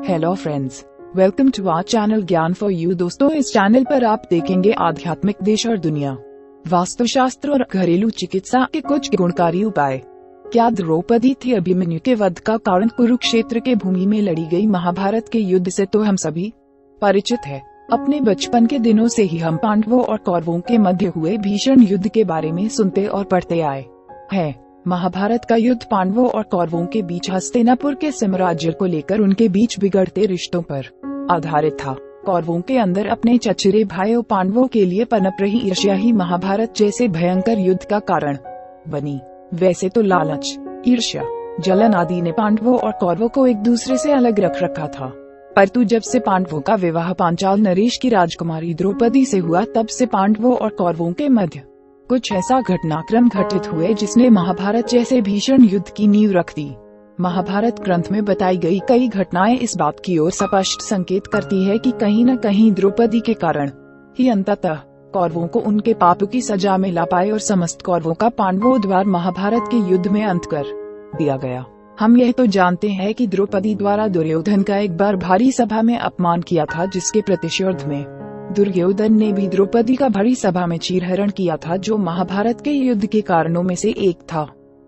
Hello friends, welcome to our channel Gyan for you. दोस्तों, इस channel पर आप देखेंगे आध्यात्मिक, देश और दुनिया, वास्तुशास्त्र और घरेलू चिकित्सा के कुछ गुणकारी उपाय। क्या द्रौपदी थी अभिमन्यु के वध का कारण? कुरुक्षेत्र के भूमि में लड़ी गई महाभारत के युद्ध से तो हम सभी परिचित हैं। अपने बचपन के दिनों से ही हम पांडवों और कौरवों के मध्य हुए भीषण युद्ध के बारे में सुनते और पढ़ते आए हैं। महाभारत का युद्ध पांडवों और कौरवों के बीच हस्तिनापुर के साम्राज्य को लेकर उनके बीच बिगड़ते रिश्तों पर आधारित था। कौरवों के अंदर अपने चचेरे भाइयों पांडवों के लिए पनप रही ईर्ष्या ही महाभारत जैसे भयंकर युद्ध का कारण बनी। वैसे तो लालच, ईर्ष्या, जलन आदि ने पांडवों और कौरवों को एक दूसरे से अलग रख रखा था, परंतु जब से पांडवों का विवाह पांचाल नरेश की राजकुमारी द्रौपदी से हुआ, तब से पांडवों और कौरवों के मध्य कुछ ऐसा घटनाक्रम घटित हुए जिसने महाभारत जैसे भीषण युद्ध की नींव रख दी। महाभारत ग्रंथ में बताई गई कई घटनाएं इस बात की ओर स्पष्ट संकेत करती है कि कहीं न कहीं द्रौपदी के कारण ही अंततः कौरवों को उनके पापों की सजा मिला पाए और समस्त कौरवों का पांडवों द्वारा महाभारत के युद्ध में अंत कर दिया गया। हम यह तो जानते हैं कि द्रौपदी द्वारा दुर्योधन का एक बार भारी सभा में अपमान किया था, जिसके प्रतिशोध में दुर्योधन ने भी द्रौपदी का भारी सभा में चीरहरण किया था, जो महाभारत के युद्ध के कारणों में से एक था।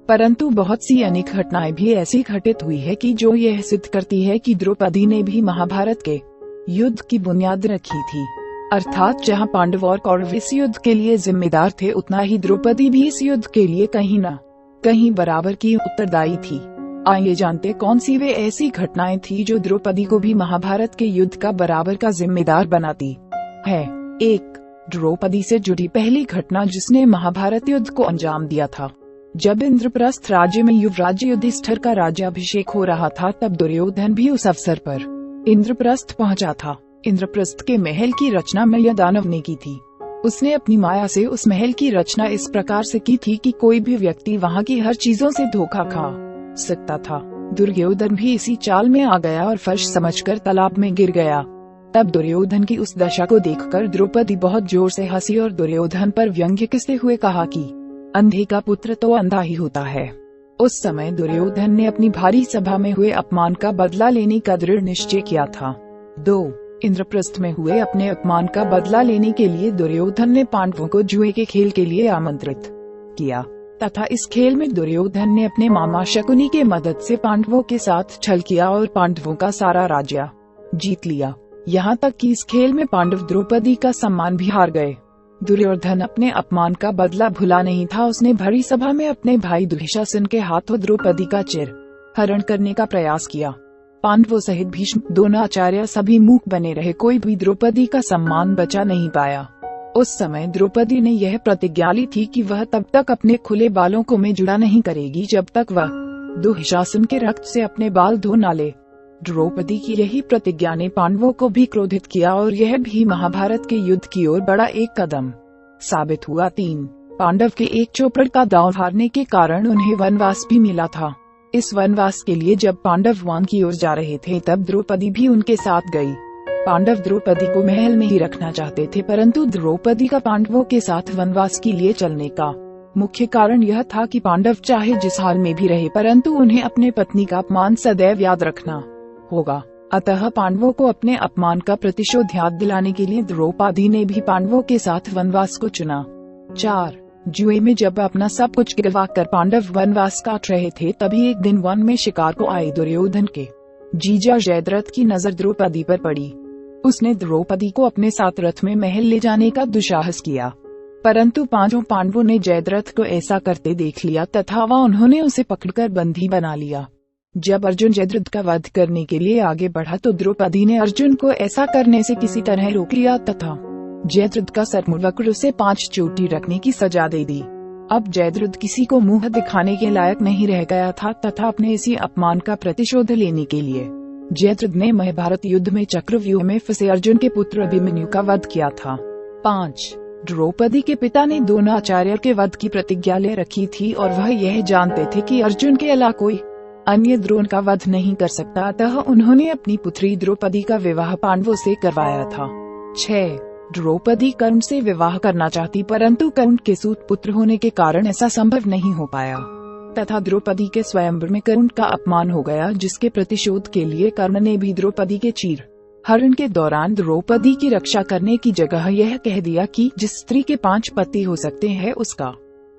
परंतु बहुत सी अनेक घटनाएं भी ऐसी घटित हुई है कि जो यह सिद्ध करती है कि द्रौपदी ने भी महाभारत के युद्ध की बुनियाद रखी थी। अर्थात जहां पांडव और कौरव इस युद्ध के लिए जिम्मेदार थे, उतना ही द्रौपदी भी इस युद्ध के लिए कहीं न कहीं बराबर की उत्तरदायी थी। आइए जानते कौन सी वे ऐसी घटनाएं थी जो द्रौपदी को भी महाभारत के युद्ध का बराबर का जिम्मेदार बनाती है। 1. द्रौपदी से जुड़ी पहली घटना जिसने महाभारत युद्ध को अंजाम दिया था। जब इंद्रप्रस्थ राज्य में युवराज युधिष्ठिर का राज्याभिषेक हो रहा था, तब दुर्योधन भी उस अवसर पर इंद्रप्रस्थ पहुंचा था। इंद्रप्रस्थ के महल की रचना मल्यदानव ने की थी। उसने अपनी माया से उस महल की रचना इस प्रकार से की थी कि कोई भी व्यक्ति वहां की हर चीजों से धोखा खा सकता था। दुर्योधन भी इसी चाल में आ गया और फर्श समझकर तालाब में गिर गया। तब दुर्योधन की उस दशा को देखकर द्रौपदी बहुत जोर से हंसी और दुर्योधन पर व्यंग्य कसते हुए कहा कि अंधे का पुत्र तो अंधा ही होता है। उस समय दुर्योधन ने अपनी भारी सभा में हुए अपमान का बदला लेने का दृढ़ निश्चय किया था। 2. इंद्रप्रस्थ में हुए अपने अपमान का बदला लेने के लिए दुर्योधन ने पांडवों को जुए के खेल के लिए आमंत्रित किया तथा इस खेल में दुर्योधन ने अपने मामा शकुनी के मदद से पांडवों के साथ छल किया और पांडवों का सारा राज्य जीत लिया। यहाँ तक कि इस खेल में पांडव द्रौपदी का सम्मान भी हार गए। दुर्योधन अपने अपमान का बदला भुला नहीं था। उसने भरी सभा में अपने भाई दुशासन के हाथों द्रौपदी का चिर हरण करने का प्रयास किया। पांडवों सहित भीष्म, द्रोणाचार्य सभी मूक बने रहे। कोई भी द्रौपदी का सम्मान बचा नहीं पाया। उस समय द्रौपदी ने यह प्रतिज्ञा ली थी कि वह तब तक अपने खुले बालों को में जुड़ा नहीं करेगी जब तक वह दुशासन के रक्त से अपने बाल धो न ले। द्रौपदी की यही प्रतिज्ञा ने पांडवों को भी क्रोधित किया और यह भी महाभारत के युद्ध की ओर बड़ा एक कदम साबित हुआ। 3. पांडव के एक चोपड़ का दांव हारने के कारण उन्हें वनवास भी मिला था। इस वनवास के लिए जब पांडव वन की ओर जा रहे थे, तब द्रौपदी भी उनके साथ गई। पांडव द्रौपदी को महल में ही रखना चाहते थे, परंतु द्रौपदी का पांडवों के साथ वनवास के लिए चलने का मुख्य कारण यह था कि पांडव चाहे जिस हाल में भी रहे, परंतु उन्हें अपने पत्नी का अपमान सदैव याद रखना होगा। अतः पांडवों को अपने अपमान का प्रतिशोध याद दिलाने के लिए द्रौपदी ने भी पांडवों के साथ वनवास को चुना। 4. जुए में जब अपना सब कुछ गिरवा कर पांडव वनवास काट रहे थे, तभी एक दिन वन में शिकार को आए दुर्योधन के जीजा जयद्रथ की नजर द्रौपदी पर पड़ी। उसने द्रौपदी को अपने साथ रथ में महल ले जाने का दुस्साहस किया, परंतु पांचों पांडवों ने जयद्रथ को ऐसा करते देख लिया तथा उन्होंने उसे पकड़कर बंदी बना लिया। जब अर्जुन जयद्रथ का वध करने के लिए आगे बढ़ा, तो द्रौपदी ने अर्जुन को ऐसा करने से किसी तरह रोक लिया तथा जयद्रथ का सर मुड़कर उसे 5 चोटी रखने की सजा दे दी। अब जयद्रथ किसी को मुंह दिखाने के लायक नहीं रह गया था तथा अपने इसी अपमान का प्रतिशोध लेने के लिए जयद्रथ ने महाभारत युद्ध में चक्रव्यूह में फंसे अर्जुन के पुत्र अभिमन्यु का वध किया था। 5. द्रौपदी के पिता ने द्रोणाचार्य के वध की प्रतिज्ञा ले रखी थी और वह यह जानते थे कि अर्जुन के अलावा कोई अन्य द्रोण का वध नहीं कर सकता, अतः उन्होंने अपनी पुत्री द्रौपदी का विवाह पांडवों से करवाया था। 6. द्रौपदी कर्ण से विवाह करना चाहती, परंतु कर्ण के सूत पुत्र होने के कारण ऐसा संभव नहीं हो पाया। तथा द्रौपदी के स्वयंवर में कर्ण का अपमान हो गया, जिसके प्रतिशोध के लिए कर्ण ने भी द्रौपदी के चीर हरण के दौरान द्रौपदी की रक्षा करने की जगह यह कह दिया कि जिस स्त्री के 5 पति हो सकते हैं उसका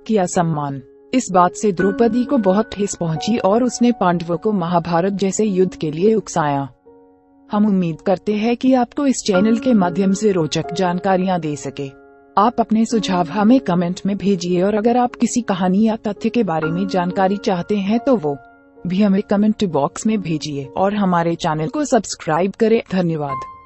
किया सम्मान। इस बात से द्रौपदी को बहुत ठेस पहुंची और उसने पांडवों को महाभारत जैसे युद्ध के लिए उकसाया। हम उम्मीद करते हैं कि आपको इस चैनल के माध्यम से रोचक जानकारियां दे सके। आप अपने सुझाव हमें कमेंट में भेजिए और अगर आप किसी कहानी या तथ्य के बारे में जानकारी चाहते हैं तो वो भी हमें कमेंट बॉक्स में भेजिए और हमारे चैनल को सब्सक्राइब करें। धन्यवाद।